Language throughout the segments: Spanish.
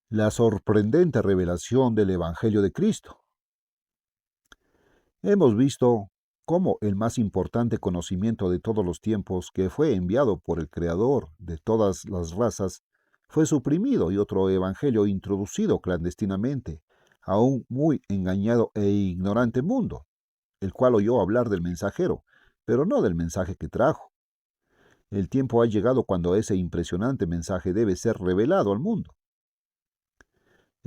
La sorprendente revelación del Evangelio de Cristo. Hemos visto cómo el más importante conocimiento de todos los tiempos, que fue enviado por el Creador de todas las razas, fue suprimido y otro Evangelio introducido clandestinamente a un muy engañado e ignorante mundo, el cual oyó hablar del mensajero, pero no del mensaje que trajo. El tiempo ha llegado cuando ese impresionante mensaje debe ser revelado al mundo.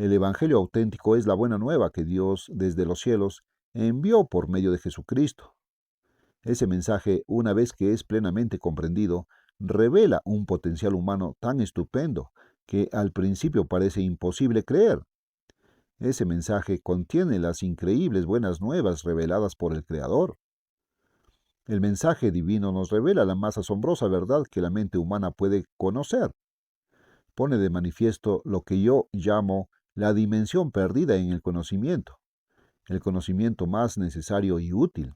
El Evangelio auténtico es la buena nueva que Dios desde los cielos envió por medio de Jesucristo. Ese mensaje, una vez que es plenamente comprendido, revela un potencial humano tan estupendo que al principio parece imposible creer. Ese mensaje contiene las increíbles buenas nuevas reveladas por el Creador. El mensaje divino nos revela la más asombrosa verdad que la mente humana puede conocer. Pone de manifiesto lo que yo llamo la dimensión perdida en el conocimiento más necesario y útil.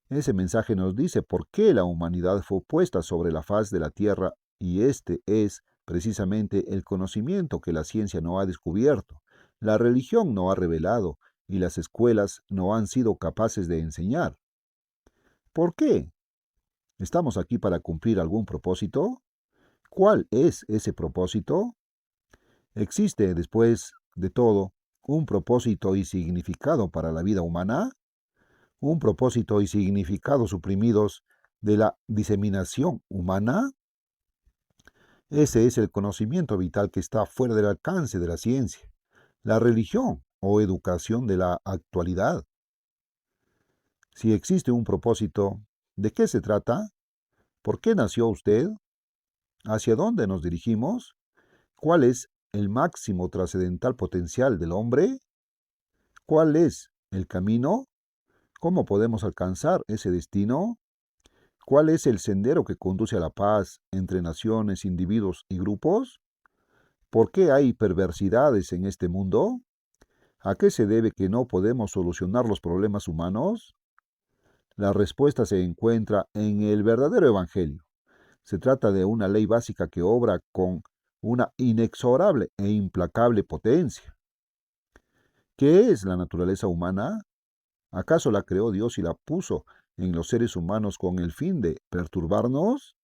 Ese mensaje nos dice por qué la humanidad fue puesta sobre la faz de la tierra, y este es precisamente el conocimiento que la ciencia no ha descubierto, la religión no ha revelado y las escuelas no han sido capaces de enseñar. ¿Por qué? ¿Estamos aquí para cumplir algún propósito? ¿Cuál es ese propósito? ¿Existe, después de todo, un propósito y significado para la vida humana? ¿Un propósito y significado suprimidos de la diseminación humana? Ese es el conocimiento vital que está fuera del alcance de la ciencia, la religión o educación de la actualidad. Si existe un propósito, ¿de qué se trata? ¿Por qué nació usted? ¿Hacia dónde nos dirigimos? ¿Cuál es el máximo trascendental potencial del hombre? ¿Cuál es el camino? ¿Cómo podemos alcanzar ese destino? ¿Cuál es el sendero que conduce a la paz entre naciones, individuos y grupos? ¿Por qué hay perversidades en este mundo? ¿A qué se debe que no podemos solucionar los problemas humanos? La respuesta se encuentra en el verdadero Evangelio. Se trata de una ley básica que obra con una inexorable e implacable potencia. ¿Qué es la naturaleza humana? ¿Acaso la creó Dios y la puso en los seres humanos con el fin de perturbarnos?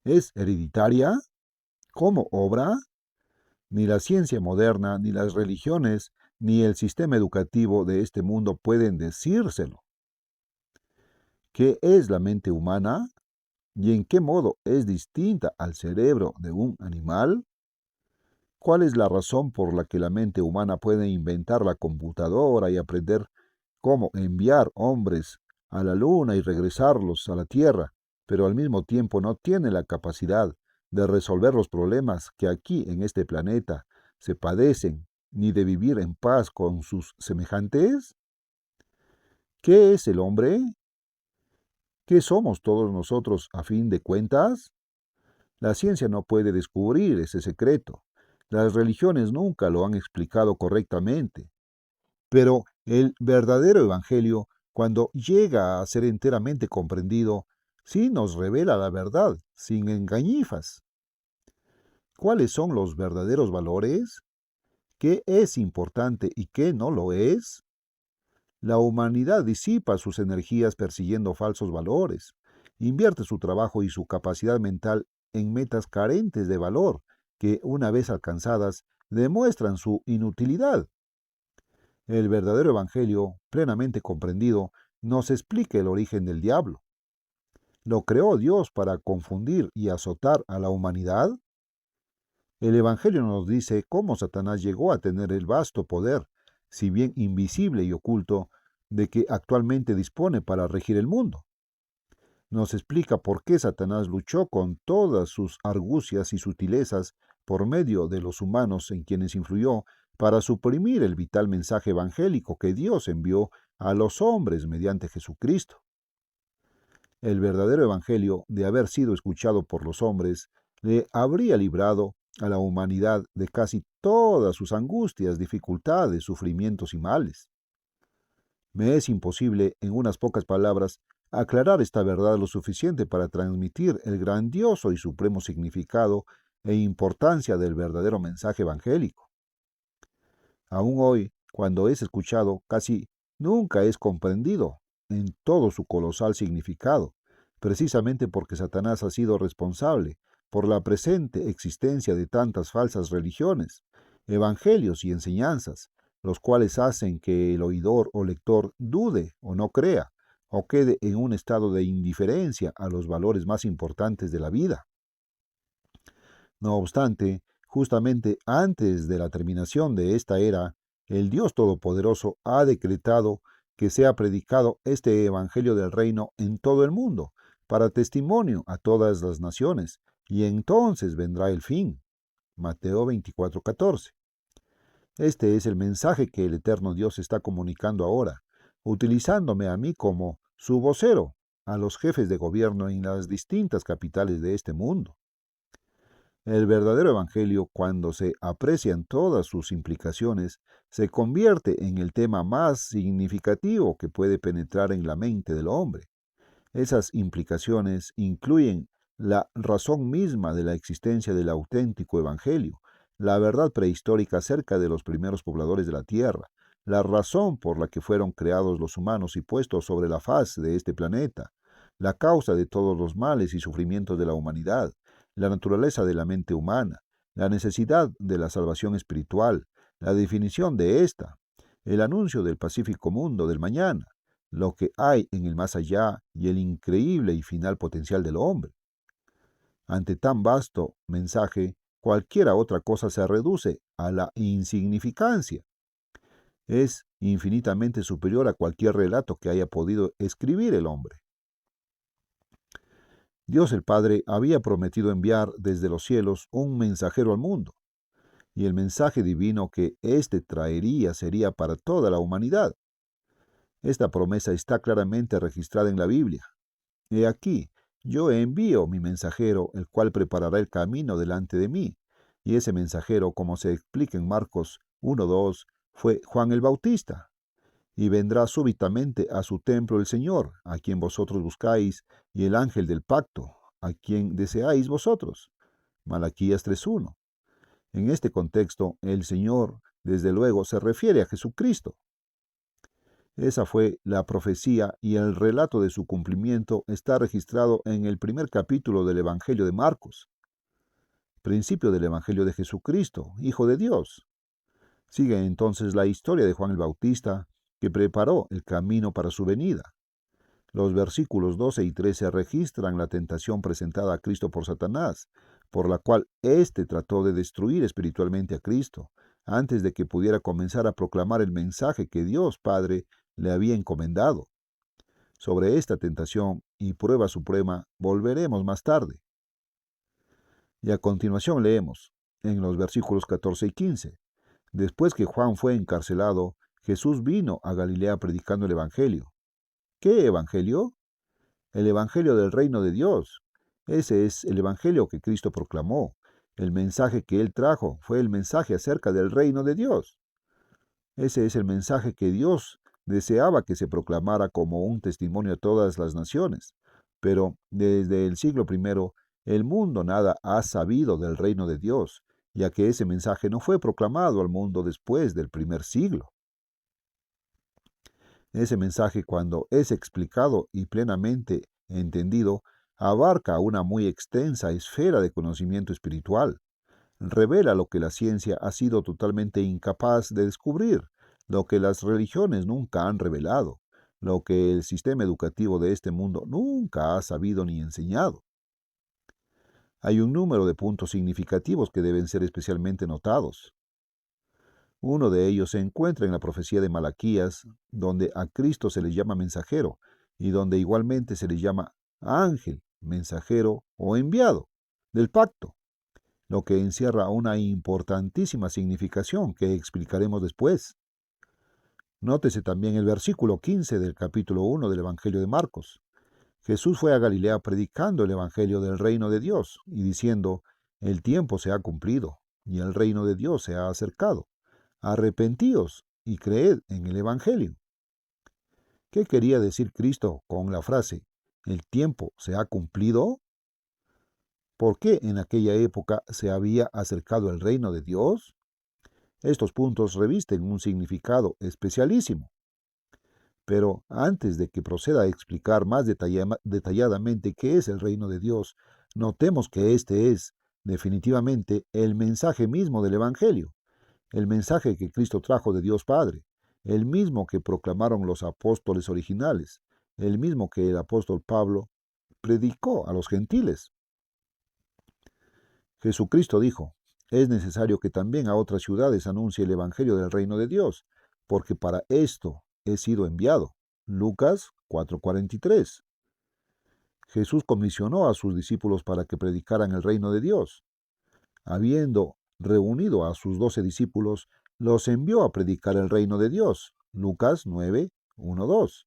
¿Es hereditaria? ¿Cómo obra? Ni la ciencia moderna, ni las religiones, ni el sistema educativo de este mundo pueden decírselo. ¿Qué es la mente humana? ¿Y en qué modo es distinta al cerebro de un animal? ¿Cuál es la razón por la que la mente humana puede inventar la computadora y aprender cómo enviar hombres a la luna y regresarlos a la Tierra, pero al mismo tiempo no tiene la capacidad de resolver los problemas que aquí en este planeta se padecen, ni de vivir en paz con sus semejantes? ¿Qué es el hombre? ¿Qué somos todos nosotros a fin de cuentas? La ciencia no puede descubrir ese secreto. Las religiones nunca lo han explicado correctamente. Pero el verdadero Evangelio, cuando llega a ser enteramente comprendido, sí nos revela la verdad, sin engañifas. ¿Cuáles son los verdaderos valores? ¿Qué es importante y qué no lo es? La humanidad disipa sus energías persiguiendo falsos valores, invierte su trabajo y su capacidad mental en metas carentes de valor, que, una vez alcanzadas, demuestran su inutilidad. El verdadero Evangelio, plenamente comprendido, nos explica el origen del diablo. ¿Lo creó Dios para confundir y azotar a la humanidad? El Evangelio nos dice cómo Satanás llegó a tener el vasto poder, si bien invisible y oculto, de que actualmente dispone para regir el mundo. Nos explica por qué Satanás luchó con todas sus argucias y sutilezas por medio de los humanos en quienes influyó para suprimir el vital mensaje evangélico que Dios envió a los hombres mediante Jesucristo. El verdadero evangelio, de haber sido escuchado por los hombres, le habría librado a la humanidad de casi todas sus angustias, dificultades, sufrimientos y males. Me es imposible, en unas pocas palabras, aclarar esta verdad lo suficiente para transmitir el grandioso y supremo significado e importancia del verdadero mensaje evangélico. Aún hoy, cuando es escuchado, casi nunca es comprendido en todo su colosal significado, precisamente porque Satanás ha sido responsable por la presente existencia de tantas falsas religiones, evangelios y enseñanzas, los cuales hacen que el oidor o lector dude o no crea, o quede en un estado de indiferencia a los valores más importantes de la vida. No obstante, justamente antes de la terminación de esta era, el Dios Todopoderoso ha decretado que sea predicado este Evangelio del Reino en todo el mundo, para testimonio a todas las naciones, y entonces vendrá el fin. Mateo 24:14. Este es el mensaje que el eterno Dios está comunicando ahora, utilizándome a mí como su vocero a los jefes de gobierno en las distintas capitales de este mundo. El verdadero Evangelio, cuando se aprecian todas sus implicaciones, se convierte en el tema más significativo que puede penetrar en la mente del hombre. Esas implicaciones incluyen la razón misma de la existencia del auténtico Evangelio, la verdad prehistórica acerca de los primeros pobladores de la tierra, la razón por la que fueron creados los humanos y puestos sobre la faz de este planeta, la causa de todos los males y sufrimientos de la humanidad, la naturaleza de la mente humana, la necesidad de la salvación espiritual, la definición de ésta, el anuncio del pacífico mundo del mañana, lo que hay en el más allá y el increíble y final potencial del hombre. Ante tan vasto mensaje, cualquiera otra cosa se reduce a la insignificancia. Es infinitamente superior a cualquier relato que haya podido escribir el hombre. Dios el Padre había prometido enviar desde los cielos un mensajero al mundo, y el mensaje divino que éste traería sería para toda la humanidad. Esta promesa está claramente registrada en la Biblia. He aquí, yo envío mi mensajero, el cual preparará el camino delante de mí. Y ese mensajero, como se explica en Marcos 1:2, fue Juan el Bautista. Y vendrá súbitamente a su templo el Señor, a quien vosotros buscáis, y el ángel del pacto, a quien deseáis vosotros. Malaquías 3:1. En este contexto, el Señor, desde luego, se refiere a Jesucristo. Esa fue la profecía y el relato de su cumplimiento está registrado en el primer capítulo del Evangelio de Marcos, principio del Evangelio de Jesucristo, Hijo de Dios. Sigue entonces la historia de Juan el Bautista, que preparó el camino para su venida. Los versículos 12 y 13 registran la tentación presentada a Cristo por Satanás, por la cual éste trató de destruir espiritualmente a Cristo, antes de que pudiera comenzar a proclamar el mensaje que Dios Padre le había encomendado. Sobre esta tentación y prueba suprema volveremos más tarde. Y a continuación leemos, en los versículos 14 y 15, después que Juan fue encarcelado, Jesús vino a Galilea predicando el Evangelio. ¿Qué Evangelio? El Evangelio del reino de Dios. Ese es el Evangelio que Cristo proclamó. El mensaje que Él trajo fue el mensaje acerca del reino de Dios. Ese es el mensaje que Dios deseaba que se proclamara como un testimonio a todas las naciones. Pero desde el siglo primero, el mundo nada ha sabido del reino de Dios, ya que ese mensaje no fue proclamado al mundo después del primer siglo. Ese mensaje, cuando es explicado y plenamente entendido, abarca una muy extensa esfera de conocimiento espiritual. Revela lo que la ciencia ha sido totalmente incapaz de descubrir, lo que las religiones nunca han revelado, lo que el sistema educativo de este mundo nunca ha sabido ni enseñado. Hay un número de puntos significativos que deben ser especialmente notados. Uno de ellos se encuentra en la profecía de Malaquías, donde a Cristo se le llama mensajero y donde igualmente se le llama ángel, mensajero o enviado del pacto, lo que encierra una importantísima significación que explicaremos después. Nótese también el versículo 15 del capítulo 1 del Evangelio de Marcos. Jesús fue a Galilea predicando el Evangelio del reino de Dios y diciendo, el tiempo se ha cumplido y el reino de Dios se ha acercado. Arrepentíos y creed en el Evangelio. ¿Qué quería decir Cristo con la frase, el tiempo se ha cumplido? ¿Por qué en aquella época se había acercado el reino de Dios? Estos puntos revisten un significado especialísimo. Pero antes de que proceda a explicar más detalladamente qué es el reino de Dios, notemos que este es, definitivamente, el mensaje mismo del Evangelio, el mensaje que Cristo trajo de Dios Padre, el mismo que proclamaron los apóstoles originales, el mismo que el apóstol Pablo predicó a los gentiles. Jesucristo dijo, es necesario que también a otras ciudades anuncie el Evangelio del reino de Dios, porque para esto he sido enviado. Lucas 4:43. Jesús comisionó a sus discípulos para que predicaran el reino de Dios. Habiendo reunido a sus 12 discípulos, los envió a predicar el reino de Dios. Lucas 9:1-2.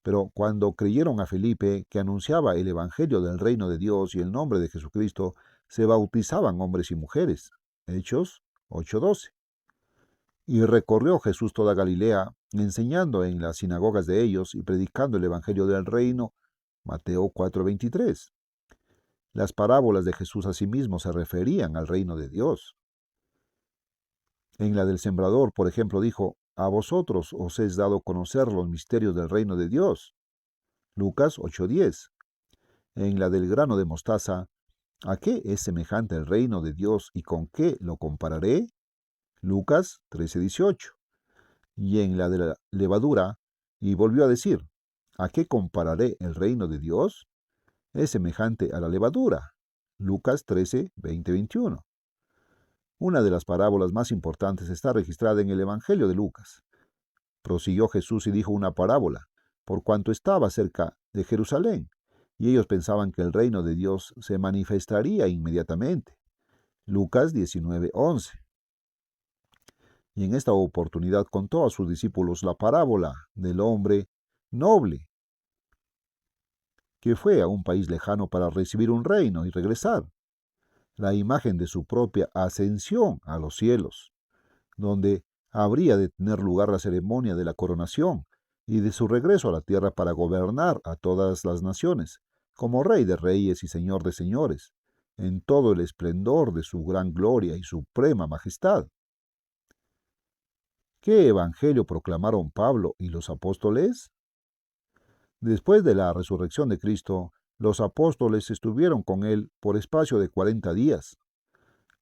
Pero cuando creyeron a Felipe, que anunciaba el Evangelio del reino de Dios y el nombre de Jesucristo, se bautizaban hombres y mujeres. Hechos 8:12. Y recorrió Jesús toda Galilea, enseñando en las sinagogas de ellos y predicando el Evangelio del reino. Mateo 4:23. Las parábolas de Jesús asimismo se referían al reino de Dios. En la del sembrador, por ejemplo, dijo, a vosotros os es dado conocer los misterios del reino de Dios. Lucas 8:10. En la del grano de mostaza, ¿a qué es semejante el reino de Dios y con qué lo compararé? Lucas 13:18. Y en la de la levadura, y volvió a decir, ¿a qué compararé el reino de Dios? Es semejante a la levadura. Lucas 13:20-21. Una de las parábolas más importantes está registrada en el Evangelio de Lucas. Prosiguió Jesús y dijo una parábola, por cuanto estaba cerca de Jerusalén, y ellos pensaban que el reino de Dios se manifestaría inmediatamente. Lucas 19:11. Y en esta oportunidad contó a sus discípulos la parábola del hombre noble, que fue a un país lejano para recibir un reino y regresar, la imagen de su propia ascensión a los cielos, donde habría de tener lugar la ceremonia de la coronación y de su regreso a la tierra para gobernar a todas las naciones, como Rey de reyes y Señor de señores, en todo el esplendor de su gran gloria y suprema majestad. ¿Qué evangelio proclamaron Pablo y los apóstoles? Después de la resurrección de Cristo, los apóstoles estuvieron con él por espacio de 40 días.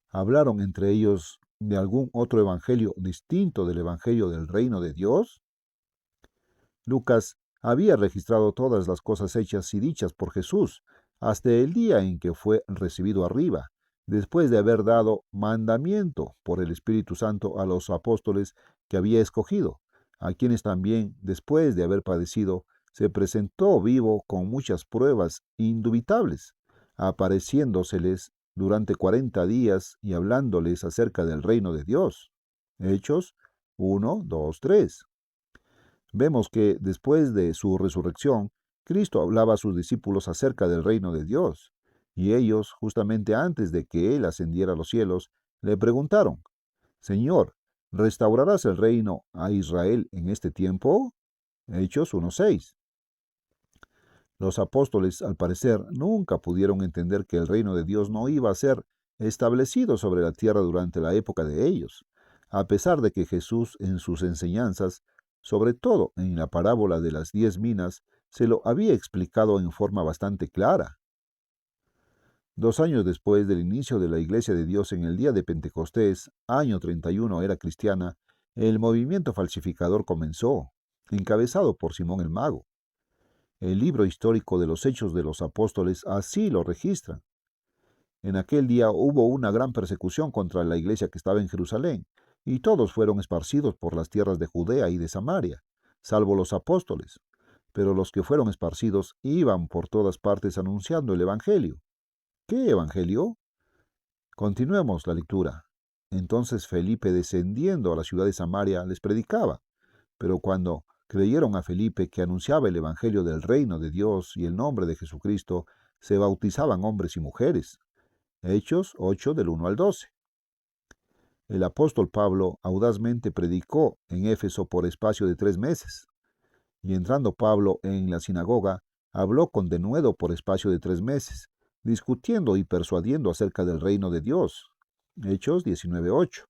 ¿Hablaron entre ellos de algún otro evangelio distinto del evangelio del reino de Dios? Lucas había registrado todas las cosas hechas y dichas por Jesús hasta el día en que fue recibido arriba, después de haber dado mandamiento por el Espíritu Santo a los apóstoles que había escogido, a quienes también, después de haber padecido, se presentó vivo con muchas pruebas indubitables, apareciéndoseles durante 40 días y hablándoles acerca del reino de Dios. Hechos 1, 2, 3. Vemos que después de su resurrección, Cristo hablaba a sus discípulos acerca del reino de Dios, y ellos, justamente antes de que Él ascendiera a los cielos, le preguntaron, Señor, ¿restaurarás el reino a Israel en este tiempo? Hechos 1:6. Los apóstoles, al parecer, nunca pudieron entender que el reino de Dios no iba a ser establecido sobre la tierra durante la época de ellos, a pesar de que Jesús en sus enseñanzas, sobre todo en la parábola de las 10 minas, se lo había explicado en forma bastante clara. 2 años después del inicio de la Iglesia de Dios en el día de Pentecostés, año 31 era cristiana, el movimiento falsificador comenzó, encabezado por Simón el Mago. El libro histórico de los Hechos de los Apóstoles así lo registra. En aquel día hubo una gran persecución contra la iglesia que estaba en Jerusalén, y todos fueron esparcidos por las tierras de Judea y de Samaria, salvo los apóstoles. Pero los que fueron esparcidos iban por todas partes anunciando el Evangelio. ¿Qué Evangelio? Continuemos la lectura. Entonces Felipe, descendiendo a la ciudad de Samaria, les predicaba. Pero cuando creyeron a Felipe que anunciaba el Evangelio del reino de Dios y el nombre de Jesucristo, se bautizaban hombres y mujeres. Hechos 8 del 1 al 12. El apóstol Pablo audazmente predicó en Éfeso por espacio de 3 meses. Y entrando Pablo en la sinagoga, habló con denuedo por espacio de 3 meses, discutiendo y persuadiendo acerca del reino de Dios. Hechos 19:8.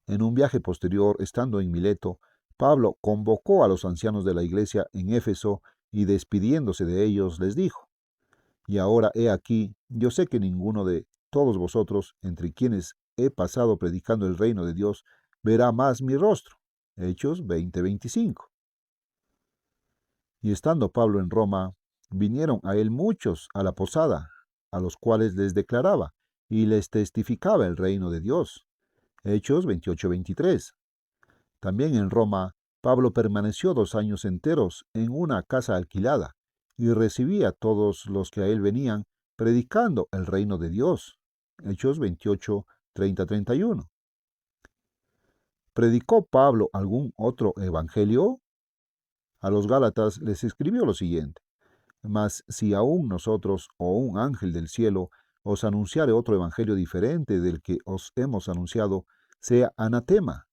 En un viaje posterior, estando en Mileto, Pablo convocó a los ancianos de la iglesia en Éfeso y despidiéndose de ellos les dijo: Y ahora he aquí, yo sé que ninguno de todos vosotros, entre quienes he pasado predicando el reino de Dios, verá más mi rostro. Hechos 20:25. Y estando Pablo en Roma, vinieron a él muchos a la posada, a los cuales les declaraba y les testificaba el reino de Dios. Hechos 28:23. También en Roma, Pablo permaneció 2 años enteros en una casa alquilada y recibía a todos los que a él venían, predicando el reino de Dios. Hechos 28:30-31. ¿Predicó Pablo algún otro evangelio? A los Gálatas les escribió lo siguiente: Mas si aún nosotros o un ángel del cielo os anunciare otro evangelio diferente del que os hemos anunciado, sea anatema.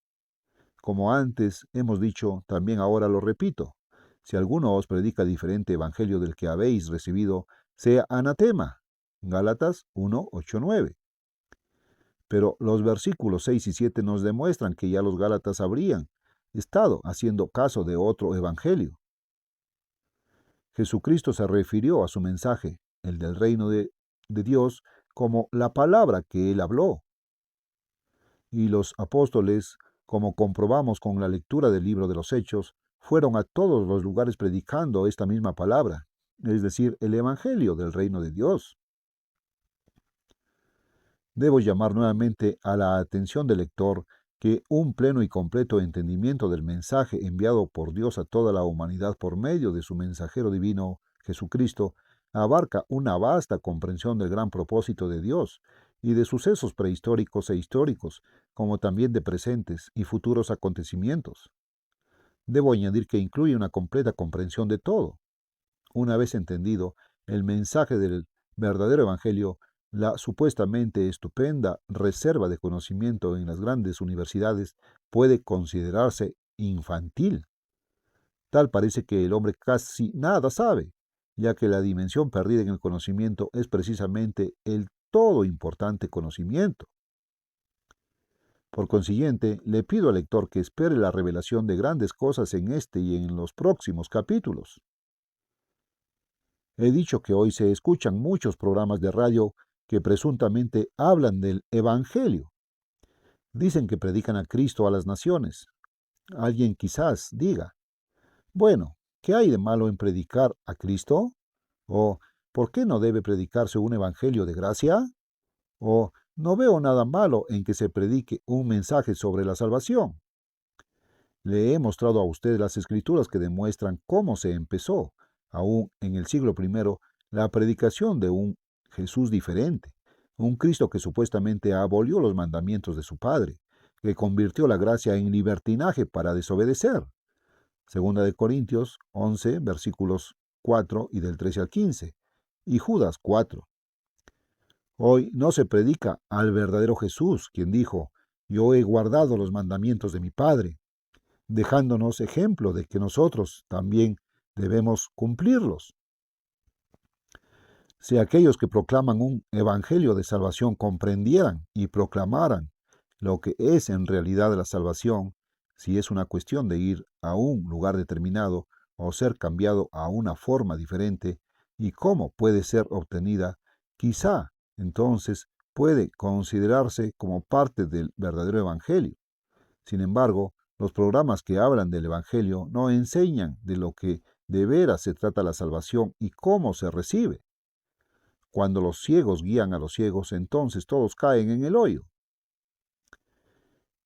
Como antes hemos dicho, también ahora lo repito: si alguno os predica diferente evangelio del que habéis recibido, sea anatema. Gálatas 1:8-9. Pero los versículos 6 y 7 nos demuestran que ya los Gálatas habrían estado haciendo caso de otro evangelio. Jesucristo se refirió a su mensaje, el del reino de Dios, como la palabra que él habló. Y los apóstoles, como comprobamos con la lectura del libro de los Hechos, fueron a todos los lugares predicando esta misma palabra, es decir, el evangelio del reino de Dios. Debo llamar nuevamente a la atención del lector que un pleno y completo entendimiento del mensaje enviado por Dios a toda la humanidad por medio de su mensajero divino, Jesucristo, abarca una vasta comprensión del gran propósito de Dios y de sucesos prehistóricos e históricos, como también de presentes y futuros acontecimientos. Debo añadir que incluye una completa comprensión de todo. Una vez entendido el mensaje del verdadero evangelio, la supuestamente estupenda reserva de conocimiento en las grandes universidades puede considerarse infantil. Tal parece que el hombre casi nada sabe, ya que la dimensión perdida en el conocimiento es precisamente el todo importante conocimiento. Por consiguiente, le pido al lector que espere la revelación de grandes cosas en este y en los próximos capítulos. He dicho que hoy se escuchan muchos programas de radio que presuntamente hablan del Evangelio. Dicen que predican a Cristo a las naciones. Alguien quizás diga: bueno, ¿qué hay de malo en predicar a Cristo? ¿O por qué no debe predicarse un evangelio de gracia? ¿O no veo nada malo en que se predique un mensaje sobre la salvación? Le he mostrado a usted las escrituras que demuestran cómo se empezó, aún en el siglo I, la predicación de un Jesús diferente, un Cristo que supuestamente abolió los mandamientos de su Padre, que convirtió la gracia en libertinaje para desobedecer. Segunda de Corintios 11, versículos 4 y del 13 al 15, y Judas 4. Hoy no se predica al verdadero Jesús, quien dijo: Yo he guardado los mandamientos de mi Padre, dejándonos ejemplo de que nosotros también debemos cumplirlos. Si aquellos que proclaman un evangelio de salvación comprendieran y proclamaran lo que es en realidad la salvación, si es una cuestión de ir a un lugar determinado o ser cambiado a una forma diferente, y cómo puede ser obtenida, quizá entonces puede considerarse como parte del verdadero evangelio. Sin embargo, los programas que hablan del evangelio no enseñan de lo que de veras se trata la salvación y cómo se recibe. Cuando los ciegos guían a los ciegos, entonces todos caen en el hoyo.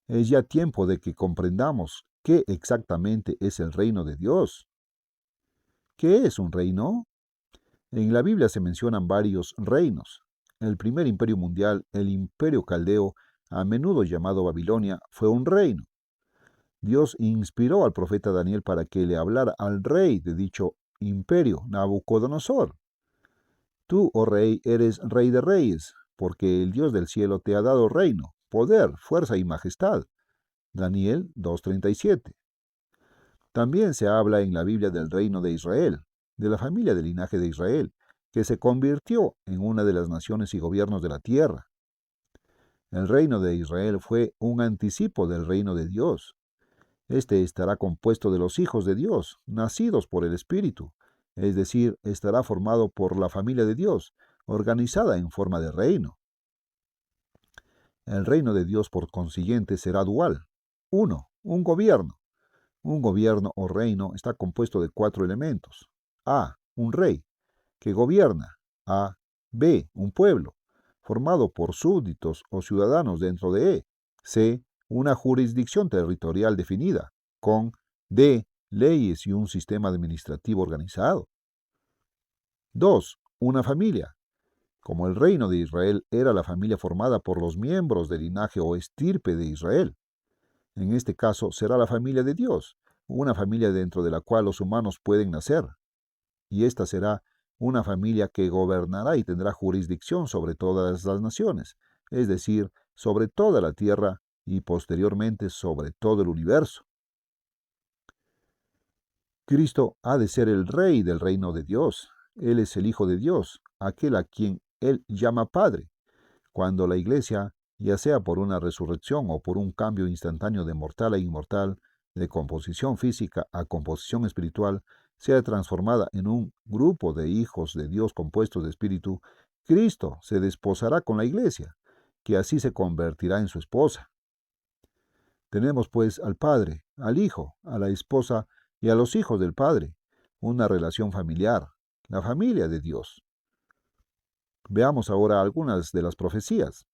Es ya tiempo de que comprendamos qué exactamente es el reino de Dios. ¿Qué es un reino? En la Biblia se mencionan varios reinos. El primer imperio mundial, el imperio caldeo, a menudo llamado Babilonia, fue un reino. Dios inspiró al profeta Daniel para que le hablara al rey de dicho imperio, Nabucodonosor. Tú, oh rey, eres rey de reyes, porque el Dios del cielo te ha dado reino, poder, fuerza y majestad. Daniel 2:37. También se habla en la Biblia del reino de Israel, de la familia del linaje de Israel, que se convirtió en una de las naciones y gobiernos de la tierra. El reino de Israel fue un anticipo del reino de Dios. Este estará compuesto de los hijos de Dios, nacidos por el Espíritu, es decir, estará formado por la familia de Dios, organizada en forma de reino. El reino de Dios, por consiguiente, será dual. 1. Un gobierno. Un gobierno o reino está compuesto de 4 elementos. A. Un rey, que gobierna. A. B. Un pueblo, formado por súbditos o ciudadanos dentro de E. C. Una jurisdicción territorial definida, con D. Leyes y un sistema administrativo organizado. 2. Una familia. Como el reino de Israel era la familia formada por los miembros del linaje o estirpe de Israel. En este caso será la familia de Dios, una familia dentro de la cual los humanos pueden nacer. Y esta será una familia que gobernará y tendrá jurisdicción sobre todas las naciones, es decir, sobre toda la tierra y posteriormente sobre todo el universo. Cristo ha de ser el rey del reino de Dios. Él es el Hijo de Dios, aquel a quien Él llama Padre. Cuando la Iglesia, ya sea por una resurrección o por un cambio instantáneo de mortal a inmortal, de composición física a composición espiritual, sea transformada en un grupo de hijos de Dios compuestos de espíritu, Cristo se desposará con la Iglesia, que así se convertirá en su esposa. Tenemos pues al Padre, al Hijo, a la esposa y a los hijos del Padre, una relación familiar, la familia de Dios. Veamos ahora algunas de las profecías.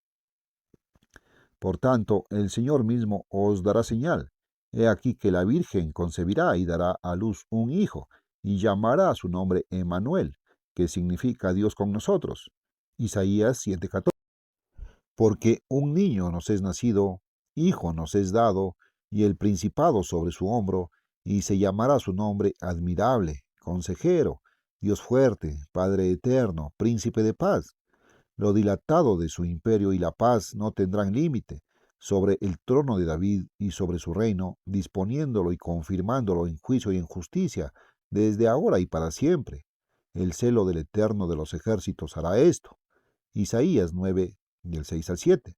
Por tanto, el Señor mismo os dará señal. He aquí que la Virgen concebirá y dará a luz un hijo, y llamará a su nombre Emmanuel, que significa Dios con nosotros. Isaías 7:14. Porque un niño nos es nacido, hijo nos es dado, y el principado sobre su hombro, y se llamará su nombre admirable, consejero, Dios fuerte, Padre eterno, príncipe de paz. Lo dilatado de su imperio y la paz no tendrán límite sobre el trono de David y sobre su reino, disponiéndolo y confirmándolo en juicio y en justicia, desde ahora y para siempre. El celo del Eterno de los ejércitos hará esto. Isaías 9, del 6 al 7.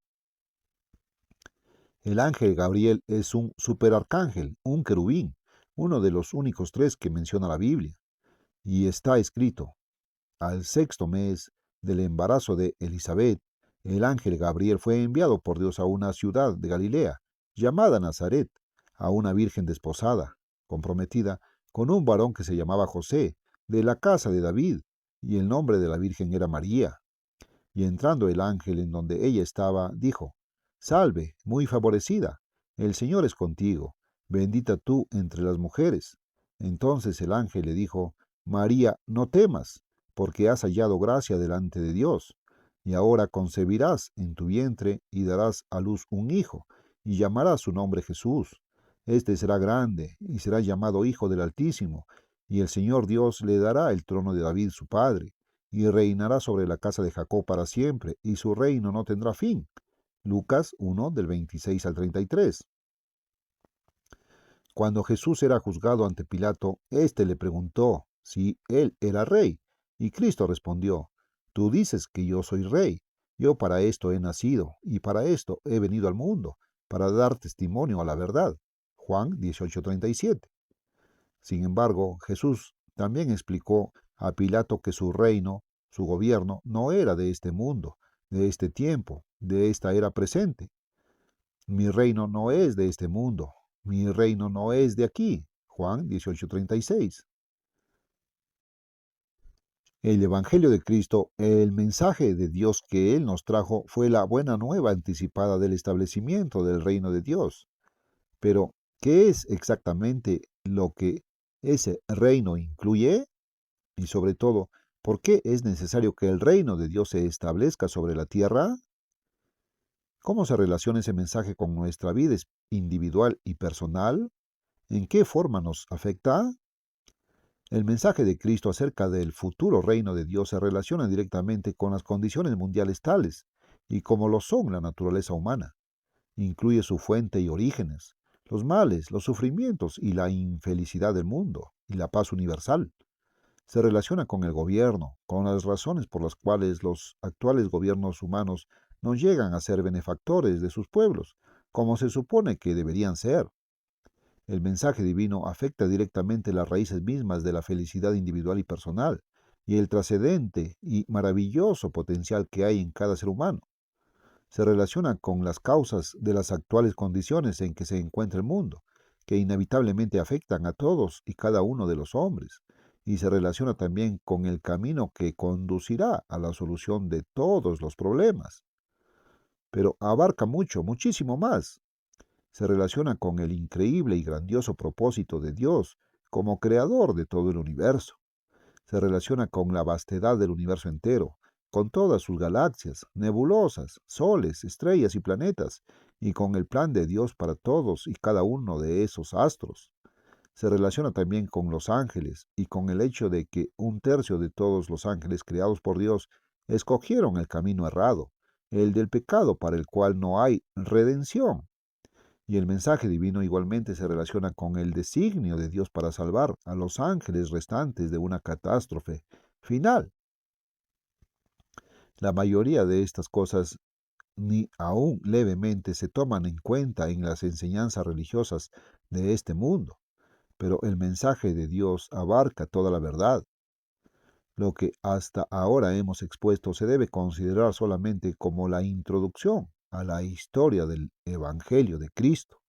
El ángel Gabriel es un superarcángel, un querubín, uno de los únicos 3 que menciona la Biblia. Y está escrito: al 6º mes del embarazo de Elizabeth, el ángel Gabriel fue enviado por Dios a una ciudad de Galilea, llamada Nazaret, a una virgen desposada, comprometida con un varón que se llamaba José, de la casa de David, y el nombre de la virgen era María. Y entrando el ángel en donde ella estaba, dijo: Salve, muy favorecida, el Señor es contigo, bendita tú entre las mujeres. Entonces el ángel le dijo: María, no temas, porque has hallado gracia delante de Dios. Y ahora concebirás en tu vientre y darás a luz un hijo, y llamarás su nombre Jesús. Este será grande, y será llamado Hijo del Altísimo, y el Señor Dios le dará el trono de David su padre, y reinará sobre la casa de Jacob para siempre, y su reino no tendrá fin. Lucas 1, del 26 al 33. Cuando Jesús era juzgado ante Pilato, éste le preguntó si él era rey, y Cristo respondió: Tú dices que yo soy rey. Yo para esto he nacido, y para esto he venido al mundo, para dar testimonio a la verdad. Juan 18:37. Sin embargo, Jesús también explicó a Pilato que su reino, su gobierno, no era de este mundo, de este tiempo, de esta era presente. Mi reino no es de este mundo, mi reino no es de aquí. Juan 18:36. El Evangelio de Cristo, el mensaje de Dios que Él nos trajo, fue la buena nueva anticipada del establecimiento del reino de Dios. Pero, ¿qué es exactamente lo que ese reino incluye? Y sobre todo, ¿por qué es necesario que el reino de Dios se establezca sobre la tierra? ¿Cómo se relaciona ese mensaje con nuestra vida individual y personal? ¿En qué forma nos afecta? El mensaje de Cristo acerca del futuro reino de Dios se relaciona directamente con las condiciones mundiales tales y como lo son la naturaleza humana. Incluye su fuente y orígenes, los males, los sufrimientos y la infelicidad del mundo y la paz universal. Se relaciona con el gobierno, con las razones por las cuales los actuales gobiernos humanos no llegan a ser benefactores de sus pueblos, como se supone que deberían ser. El mensaje divino afecta directamente las raíces mismas de la felicidad individual y personal, y el trascendente y maravilloso potencial que hay en cada ser humano. Se relaciona con las causas de las actuales condiciones en que se encuentra el mundo, que inevitablemente afectan a todos y cada uno de los hombres, y se relaciona también con el camino que conducirá a la solución de todos los problemas. Pero abarca mucho, muchísimo más. Se relaciona con el increíble y grandioso propósito de Dios como creador de todo el universo. Se relaciona con la vastedad del universo entero, con todas sus galaxias, nebulosas, soles, estrellas y planetas, y con el plan de Dios para todos y cada uno de esos astros. Se relaciona también con los ángeles y con el hecho de que un tercio de todos los ángeles creados por Dios escogieron el camino errado, el del pecado para el cual no hay redención. Y el mensaje divino igualmente se relaciona con el designio de Dios para salvar a los ángeles restantes de una catástrofe final. La mayoría de estas cosas ni aún levemente se toman en cuenta en las enseñanzas religiosas de este mundo, pero el mensaje de Dios abarca toda la verdad. Lo que hasta ahora hemos expuesto se debe considerar solamente como la introducción a la historia del Evangelio de Cristo.